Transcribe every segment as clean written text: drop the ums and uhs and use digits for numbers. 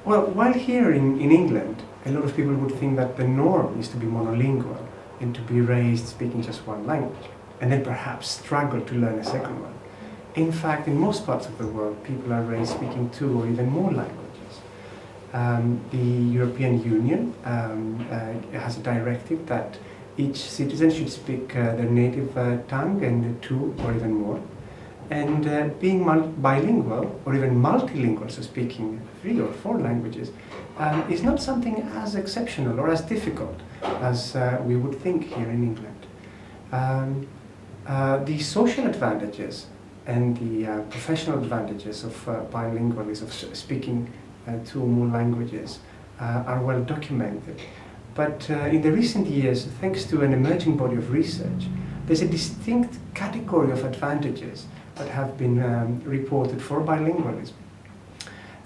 Well, while here in England, a lot of people would think that the norm is to be monolingual and to be raised speaking just one language, and then perhaps struggle to learn a second one. In fact, in most parts of the world, people are raised speaking two or even more languages. The European Union has a directive that each citizen should speak their native tongue and two or even more. And being bilingual or even multilingual, so speaking 3 or 4 languages, is not something as exceptional or as difficult as we would think here in England. The social advantages and the professional advantages of bilingualism, of speaking 2 or more languages, are well documented. But in the recent years, thanks to an emerging body of research, there's a distinct category of advantages that have been reported for bilingualism.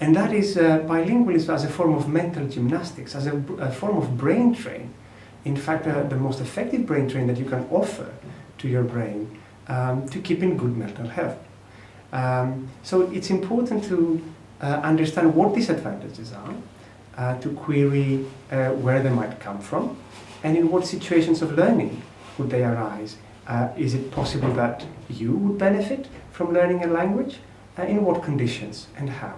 And that is bilingualism as a form of mental gymnastics, as a form of brain train. In fact, the most effective brain train that you can offer to your brain to keep in good mental health. So it's important to understand what these advantages are, to query where they might come from, and in what situations of learning would they arise. Is it possible that you would benefit from learning a language? In what conditions and how?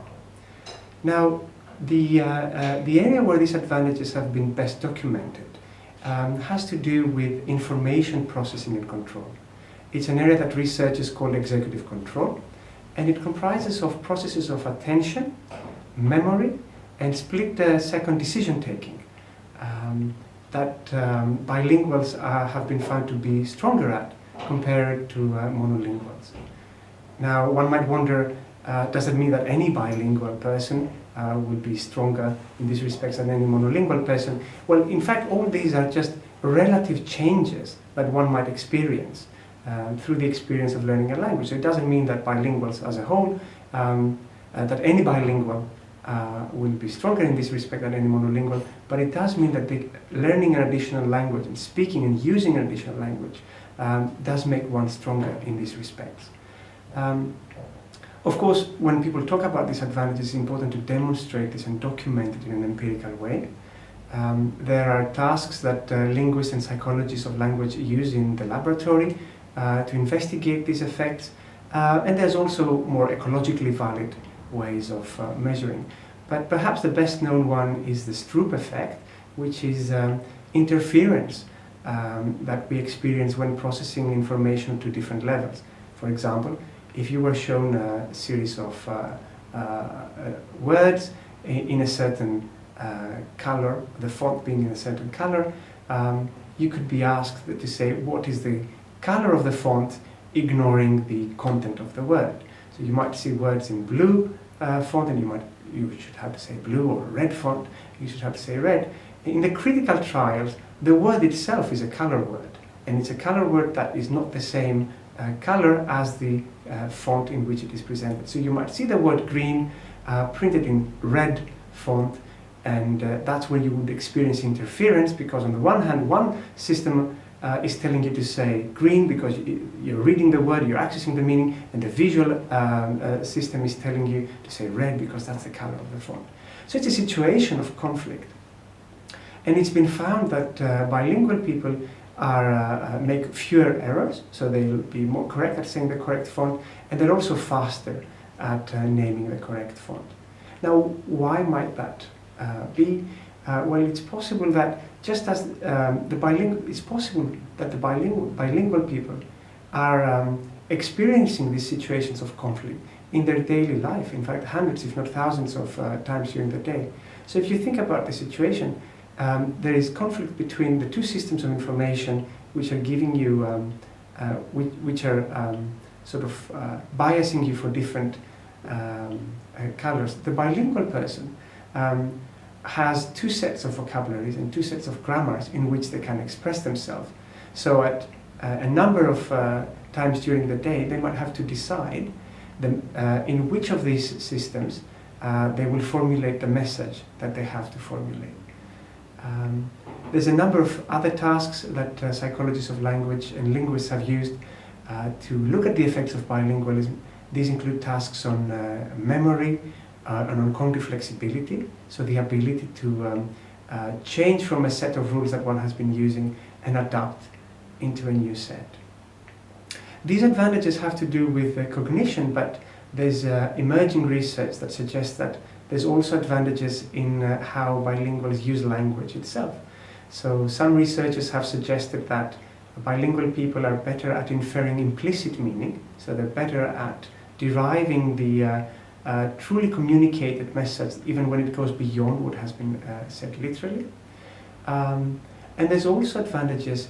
Now, the area where these advantages have been best documented has to do with information processing and control. It's an area that researchers call executive control, and it comprises of processes of attention, memory, and split-second decision-taking that bilinguals have been found to be stronger at compared to monolinguals. Now, one might wonder, does it mean that any bilingual person will be stronger in these respects than any monolingual person? Well, in fact, all these are just relative changes that one might experience through the experience of learning a language. So it doesn't mean that bilinguals as a whole, that any bilingual will be stronger in this respect than any monolingual, but it does mean that learning an additional language and speaking and using an additional language does make one stronger in these respects. Of course, when people talk about these advantages, it's important to demonstrate this and document it in an empirical way. There are tasks that linguists and psychologists of language use in the laboratory to investigate these effects, and there's also more ecologically valid ways of measuring. But perhaps the best known one is the Stroop Effect, which is interference that we experience when processing information to different levels. For example, if you were shown a series of words in a certain color, the font being in a certain color, you could be asked to say what is the color of the font, ignoring the content of the word. So you might see words in blue font, and you should have to say blue, or red font, you should have to say red. In the critical trials, the word itself is a color word, and it's a color word that is not the same color as the font in which it is presented. So you might see the word green printed in red font, and that's where you would experience interference, because on the one hand, one system is telling you to say green because you're reading the word, you're accessing the meaning, and the visual system is telling you to say red because that's the color of the font. So it's a situation of conflict. And it's been found that bilingual people make fewer errors, so they'll be more correct at saying the correct font, and they're also faster at naming the correct font. Now, why might that be? Well, it's possible that just as it's possible that the bilingual people are experiencing these situations of conflict in their daily life, in fact hundreds if not thousands of times during the day. So if you think about the situation, there is conflict between the two systems of information which are giving you, which are sort of biasing you for different colors. The bilingual person has 2 sets of vocabularies and 2 sets of grammars in which they can express themselves. So at a number of times during the day, they might have to decide in which of these systems they will formulate the message that they have to formulate. There's a number of other tasks that psychologists of language and linguists have used to look at the effects of bilingualism. These include tasks on memory, and on cognitive flexibility, so the ability to change from a set of rules that one has been using and adapt into a new set. These advantages have to do with cognition, but there's emerging research that suggests that there's also advantages in how bilinguals use language itself. So some researchers have suggested that bilingual people are better at inferring implicit meaning, so they're better at deriving the truly communicated message even when it goes beyond what has been said literally. And there's also advantages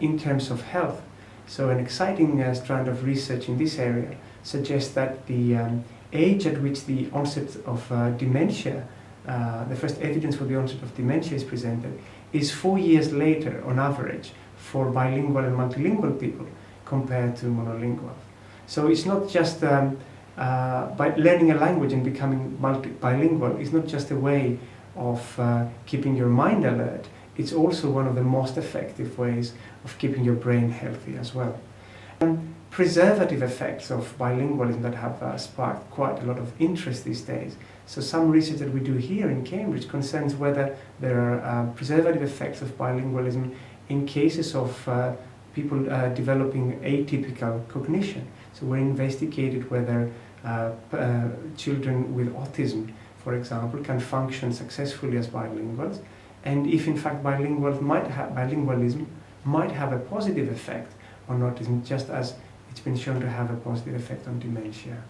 in terms of health. So an exciting strand of research in this area suggests that the age at which the onset of dementia, the first evidence for the onset of dementia is presented, is 4 years later on average for bilingual and multilingual people compared to monolingual. So it's not just by learning a language and becoming bilingual is not just a way of keeping your mind alert, it's also one of the most effective ways of keeping your brain healthy as well. Preservative effects of bilingualism that have sparked quite a lot of interest these days. So some research that we do here in Cambridge concerns whether there are preservative effects of bilingualism in cases of people developing atypical cognition. So we investigated whether children with autism, for example, can function successfully as bilinguals, and if in fact bilingualism might have a positive effect on autism, just as it's been shown to have a positive effect on dementia.